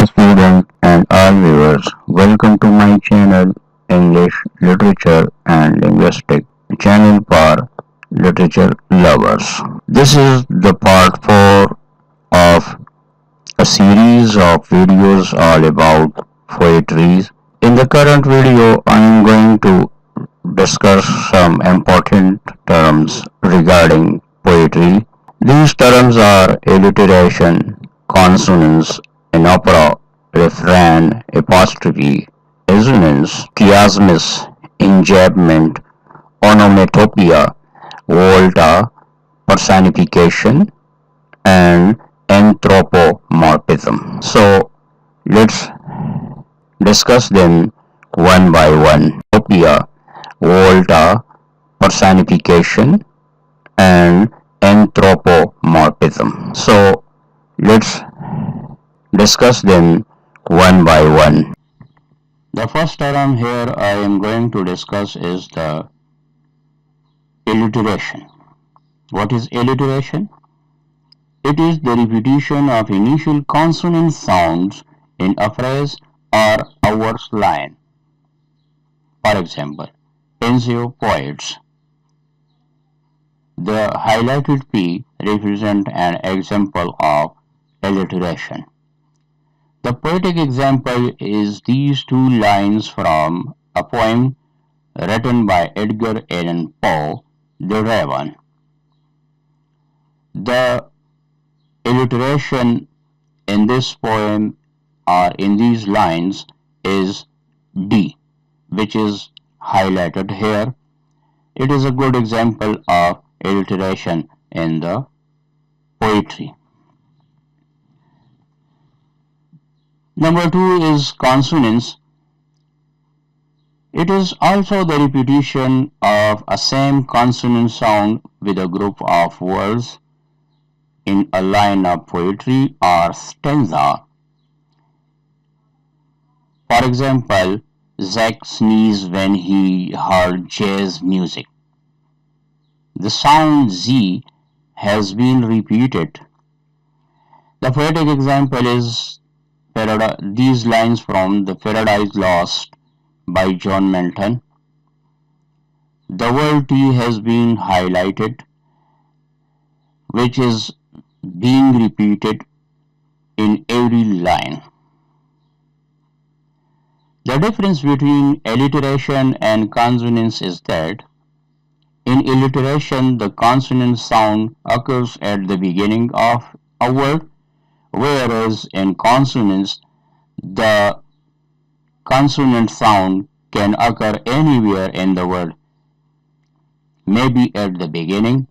students and all viewers, welcome to my channel English Literature and Linguistic channel for literature lovers. This is the part 4 of a series of videos all about poetry. In the current video, I am going to discuss some important terms regarding poetry. These terms are alliteration, consonance, anapora, refrain, apostrophe, assonance, chiasmus, enjambment, onomatopoeia, volta, personification, and anthropomorphism. So let's discuss them one by one. Onomatopoeia, volta, personification, and anthropomorphism. So let's discuss them one by one. The first term here I am going to discuss is the alliteration. What is alliteration? It is the repetition of initial consonant sounds in a phrase or a verse line. For example, Enzio poets. The highlighted P represents an example of alliteration. The poetic example is these two lines from a poem written by Edgar Allan Poe, The Raven. The alliteration in this poem or in these lines is D, which is highlighted here. It is a good example of alliteration in the poetry. Number 2 is consonance. It is also the repetition of a same consonant sound with a group of words in a line of poetry or stanza. For example, Zach sneezed when he heard jazz music. The sound Z has been repeated. The poetic example is these lines from the Paradise Lost by John Milton. The word T has been highlighted, which is being repeated in every line. The difference between alliteration and consonance is that in alliteration, the consonant sound occurs at the beginning of a word, whereas in consonance, the consonant sound can occur anywhere in the word, maybe at the beginning,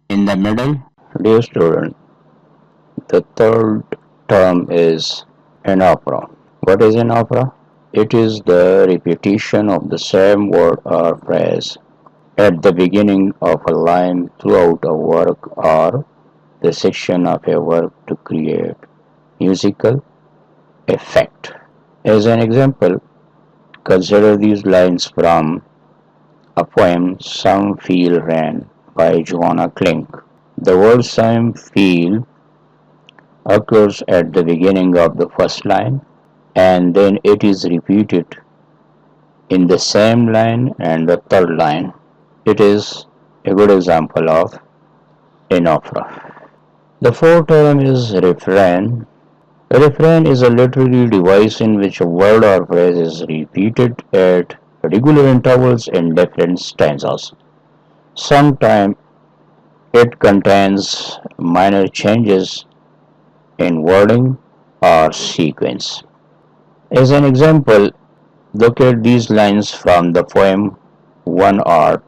in the middle. Dear student, the third term is anapora. What is anapora? It is the repetition of the same word or phrase at the beginning of a line throughout a work or the section of a work to create musical effect. As an example, consider these lines from a poem Some Feel Rain by Joanna Klink. The word some feel occurs at the beginning of the first line and then it is repeated in the same line and the third line. It is a good example of anapora. The fourth term is refrain. A refrain is a literary device in which a word or phrase is repeated at regular intervals in different stanzas. Sometimes it contains minor changes in wording or sequence. As an example, look at these lines from the poem One Art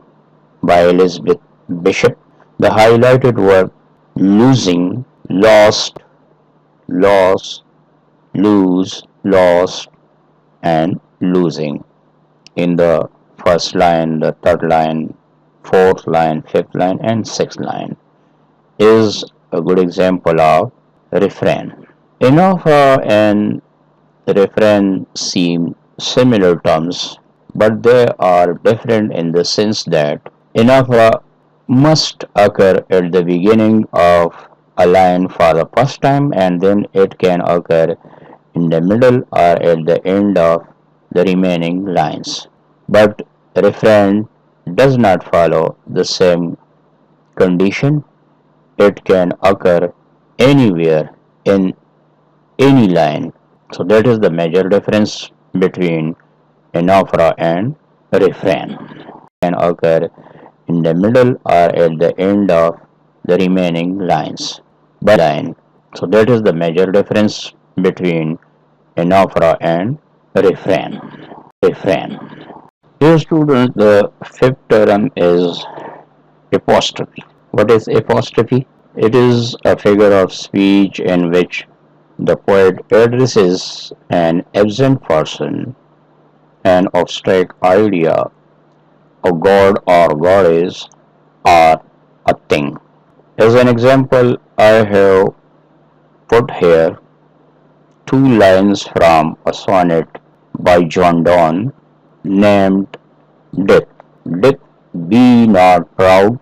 by Elizabeth Bishop. The highlighted word losing, lost, loss, lose, lost, and losing in the first line, the third line, fourth line, fifth line, and sixth line is a good example of refrain. Anapora and refrain seem similar terms, but they are different in the sense that anapora must occur at the beginning of a line for the first time, and then it can occur in the middle or at the end of the remaining lines. But refrain does not follow the same condition. It can occur anywhere in any line. So that is the major difference between anaphora and refrain. Can occur in the middle or at the end of the remaining lines. Line. So that is the major difference between anaphora and refrain. Refrain. Dear students, the fifth term is apostrophe. What is apostrophe? It is a figure of speech in which the poet addresses an absent person, an abstract idea, a god or goddess, or a thing. As an example, I have put here two lines from a sonnet by John Donne named Death. Death, be not proud,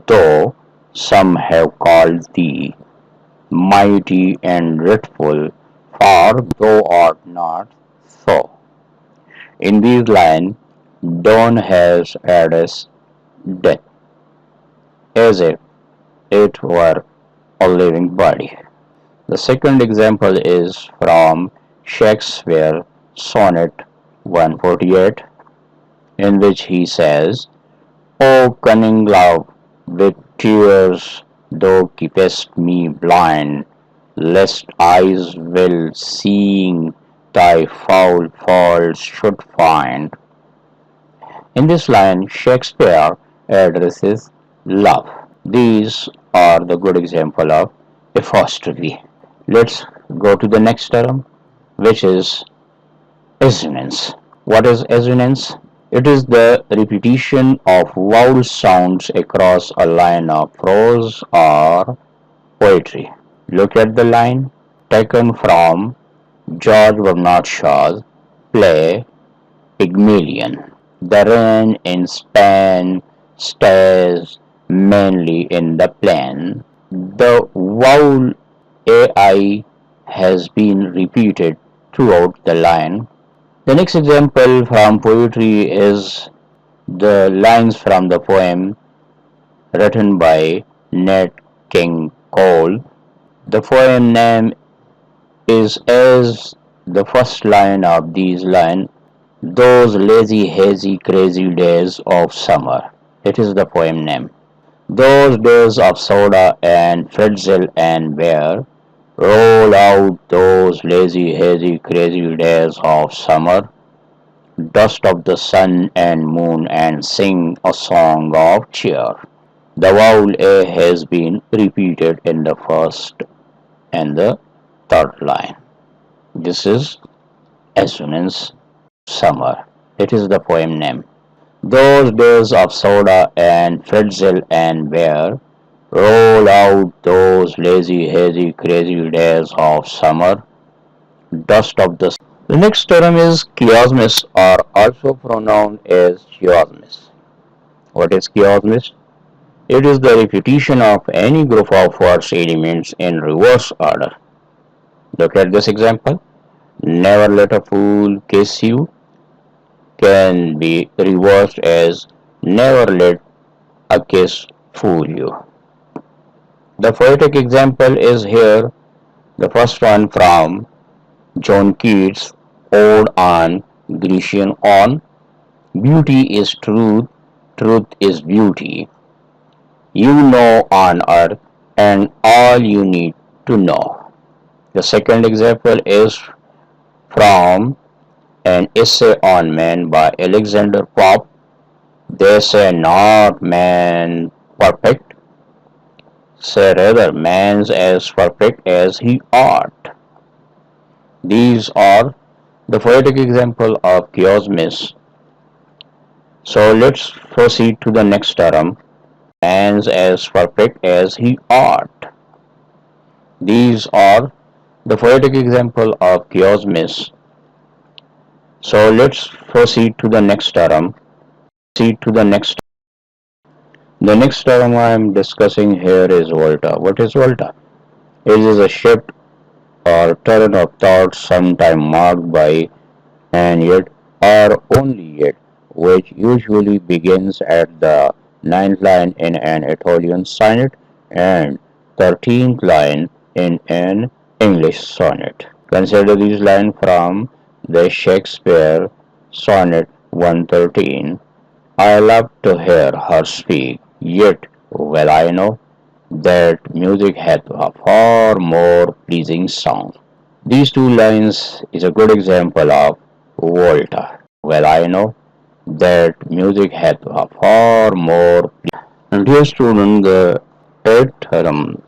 though some have called thee mighty and dreadful, for thou art not so. In these lines, Donne has addressed death as if it were a living body. The second example is from Shakespeare's Sonnet 148, in which he says, O cunning love, with tears thou keepest me blind, lest eyes well seeing thy foul faults should find. In this line, Shakespeare addresses love. These are the good example of apostrophe. Let's go to the next term, which is assonance. What is assonance? It is the repetition of vowel sounds across a line of prose or poetry. Look at the line taken from George Bernard Shaw's play Pygmalion. The rain in Spain stays mainly in the plain. The vowel AI has been repeated throughout the line. The next example from poetry is the lines from the poem written by Nat King Cole. The poem name is as the first line of these lines, those lazy, hazy, crazy days of summer. It is the poem name. Those days of soda and pretzel and beer, roll out those lazy, hazy, crazy days of summer, dust of the sun and moon, and sing a song of cheer. The vowel A has been repeated in the first and the third line. This is assonance summer. It is the poem name. Those days of soda and pretzel and beer, roll out those lazy, hazy, crazy days of summer, dust of the sun. The next term is chiasmus, or also pronounced as chiasmus. What is chiasmus? It is the repetition of any group of words elements in reverse order. Look at this example. Never let a fool kiss you can be reversed as never let a kiss fool you. The poetic example is here, the first one from John Keats' Ode on Grecian On. Beauty is truth, truth is beauty. You know on earth and all you need to know. The second example is from an essay on man by Alexander Pope. They say not man perfect, say rather man's as perfect as he ought. These are the poetic example of chiasmus. So let's proceed to the next term, man's as perfect as he ought. These are the poetic example of chiasmus. So let's proceed to the next term. The next term I am discussing here is volta. What is volta? It is a shift or turn of thought sometime marked by an yet or only yet, which usually begins at the ninth line in an Italian sonnet and 13th line in an English sonnet. Consider these lines from the Shakespeare sonnet 113. I love to hear her speak, yet well I know that music hath a far more pleasing sound. These two lines is a good example of Volta. Well, I know that music hath a far more. And dear student, the eighth theorem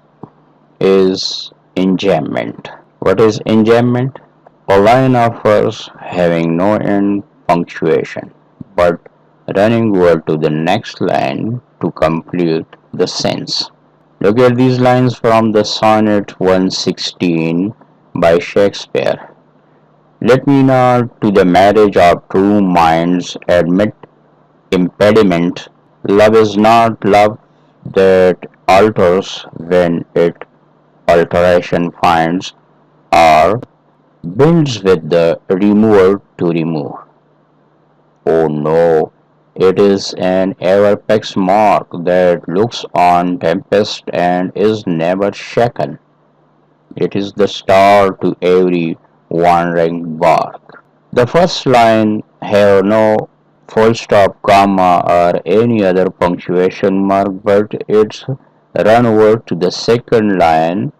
is enjambment. What is enjambment? A line of verse having no end punctuation, but running over to the next line to complete the sentence. Look at these lines from the Sonnet 116 by Shakespeare. Let me not to the marriage of true minds admit impediment. Love is not love that alters when it alteration finds, or builds with the remover to remove. Oh no, it is an apex mark that looks on tempest and is never shaken. It is the star to every wandering bark. The first line have no full stop, comma, or any other punctuation mark, but it's run over to the second line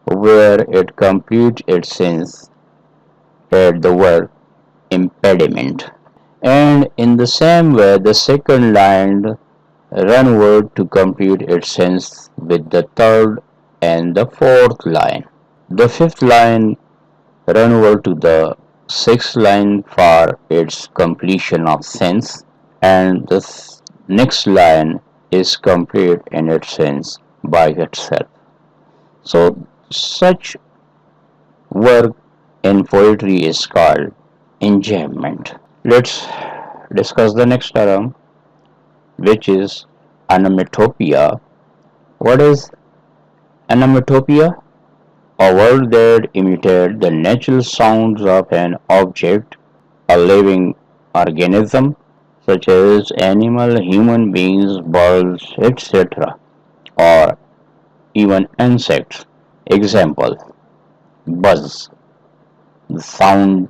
where it completes its sense at the word impediment. And in the same way, the second line run over to complete its sense with the third and the fourth line. The fifth line run over to the sixth line for its completion of sense, and the next line is complete in its sense by itself. So such work in poetry is called enjambment. Let's discuss the next term, which is onomatopoeia. What is onomatopoeia? A word that imitates the natural sounds of an object, a living organism, such as animal, human beings, birds, etc., or even insects. Example: buzz, the sound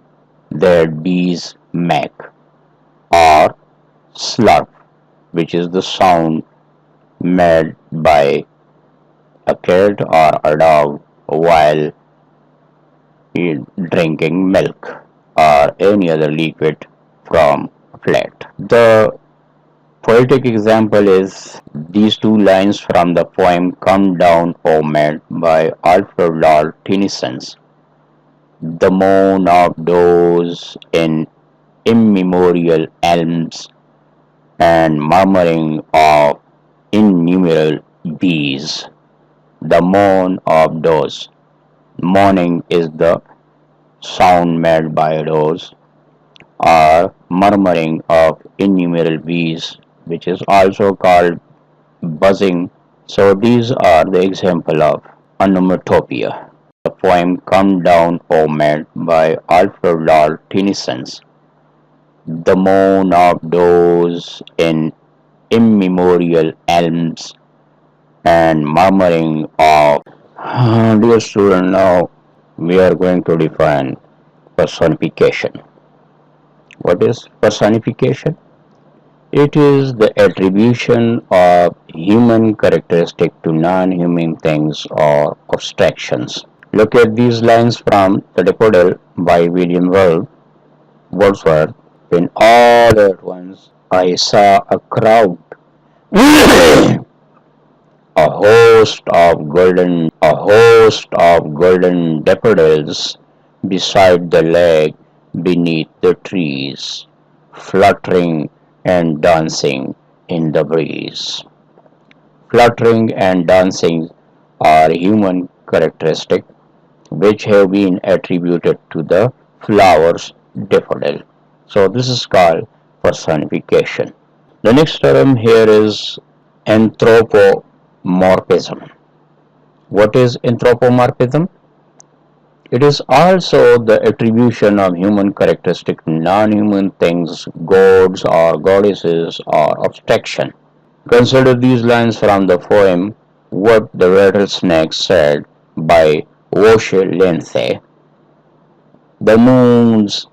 that bees make, or slurp, which is the sound made by a cat or a dog while drinking milk or any other liquid from a flat. The poetic example is these two lines from the poem Come Down, O Maid by Alfred Lord Tennyson. The moan of doves in immemorial elms and murmuring of innumerable bees. The moan of doves. Moaning is the sound made by doves, or murmuring of innumerable bees, which is also called buzzing. So these are the example of onomatopoeia. The poem Come Down, O Maid by Alfred Lord Tennyson. The moan of doves in immemorial elms and murmuring of. Dear student, now we are going to define personification. What is personification? It is the attribution of human characteristic to non-human things or abstractions. Look at these lines from The Daffodil by William Wordsworth. When all at once I saw a crowd, a host of golden daffodils beside the lake beneath the trees, fluttering and dancing in the breeze. Fluttering and dancing are human characteristics which have been attributed to the flowers daffodil. So this is called personification. The next term here is anthropomorphism. What is anthropomorphism? It is also the attribution of human characteristic to non-human things, gods or goddesses or abstraction. Consider these lines from the poem What the Rattlesnake Said by Washe Lindsay. The moon's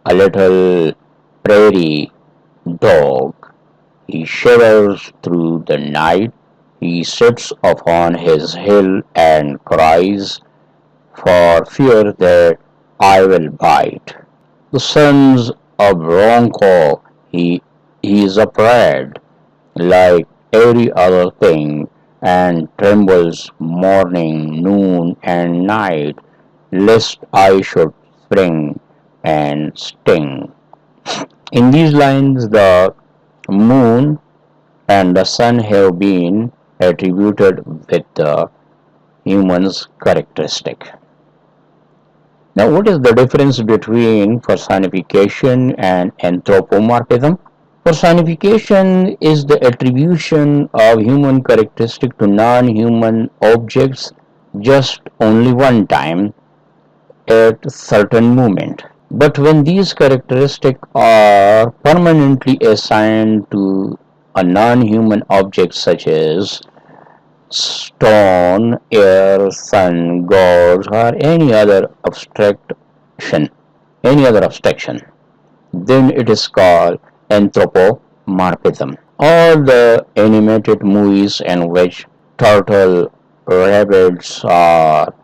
a little prairie dog. He shivers through the night. He sits upon his hill and cries for fear that I will bite. The sons of Ronco, he is afraid, like every other thing, and trembles morning, noon, and night, lest I should spring and sting. In these lines, the moon and the sun have been attributed with the human's characteristic. Now, what is the difference between personification and anthropomorphism? Personification is the attribution of human characteristic to non-human objects just only one time at a certain moment. But when these characteristics are permanently assigned to a non-human object such as stone, air, sun, gods, or any other abstraction, then it is called anthropomorphism. All the animated movies in which turtle, rabbits, or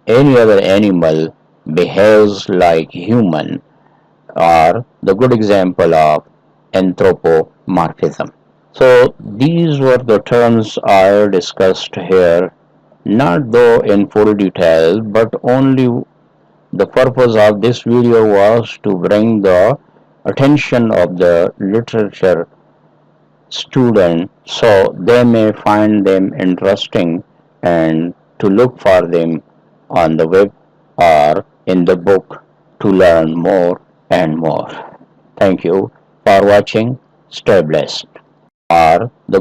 any other animal behaves like human are the good example of anthropomorphism. So these were the terms I discussed here, not though in full detail, but only the purpose of this video was to bring the attention of the literature student so they may find them interesting and to look for them on the web or in the book to learn more and more. Thank you for watching. Stay blessed. Or the